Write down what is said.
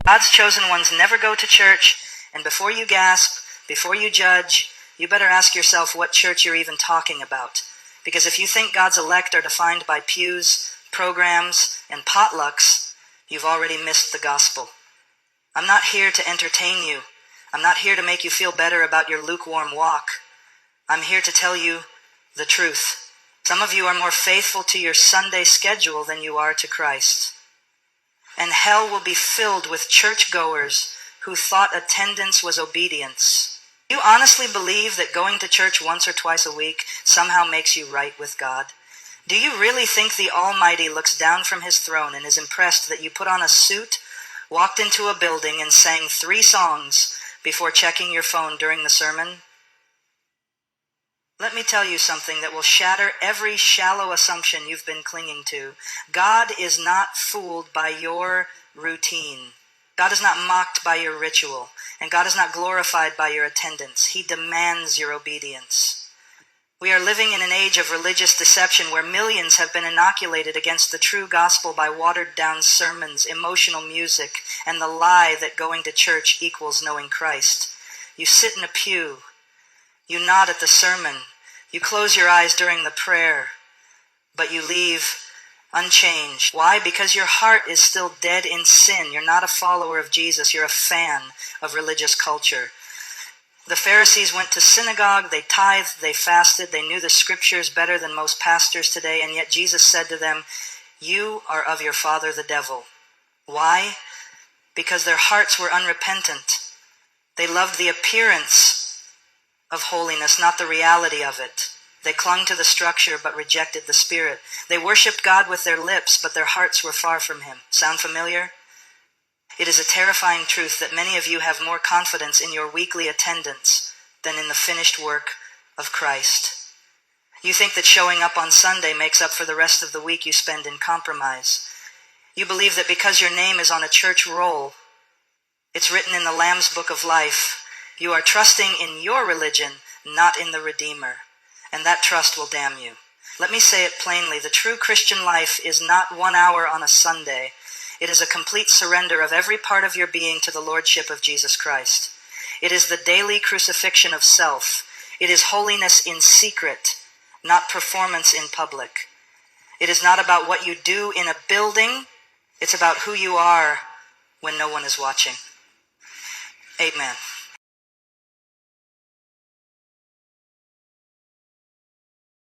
God's chosen ones never go to church, and before you gasp, before you judge, you better ask yourself what church you're even talking about. Because if you think God's elect are defined by pews, programs, and potlucks, you've already missed the gospel. I'm not here to entertain you. I'm not here to make you feel better about your lukewarm walk. I'm here to tell you the truth. Some of you are more faithful to your Sunday schedule than you are to Christ. And hell will be filled with churchgoers who thought attendance was obedience. Do you honestly believe that going to church once or twice a week somehow makes you right with God? Do you really think the Almighty looks down from his throne and is impressed that you put on a suit, walked into a building, and sang 3 songs before checking your phone during the sermon? Let me tell you something that will shatter every shallow assumption you've been clinging to. God is not fooled by your routine. God is not mocked by your ritual, and God is not glorified by your attendance. He demands your obedience. We are living in an age of religious deception where millions have been inoculated against the true gospel by watered-down sermons, emotional music, and the lie that going to church equals knowing Christ. You sit in a pew. You nod at the sermon. You close your eyes during the prayer, but you leave unchanged. Why? Because your heart is still dead in sin. You're not a follower of Jesus. You're a fan of religious culture. The Pharisees went to synagogue, they tithed, they fasted, they knew the scriptures better than most pastors today, and yet Jesus said to them, "You are of your father the devil." Why? Because their hearts were unrepentant. They loved the appearance of holiness, not the reality of it. They clung to the structure but rejected the Spirit. They worshiped God with their lips, but their hearts were far from him. Sound familiar? It is a terrifying truth that many of you have more confidence in your weekly attendance than in the finished work of Christ. You think that showing up on Sunday makes up for the rest of the week you spend in compromise. You believe that because your name is on a church roll, it's written in the Lamb's Book of Life, you are trusting in your religion, not in the Redeemer, and that trust will damn you. Let me say it plainly. The true Christian life is not 1 hour on a Sunday. It is a complete surrender of every part of your being to the Lordship of Jesus Christ. It is the daily crucifixion of self. It is holiness in secret, not performance in public. It is not about what you do in a building. It's about who you are when no one is watching. Amen.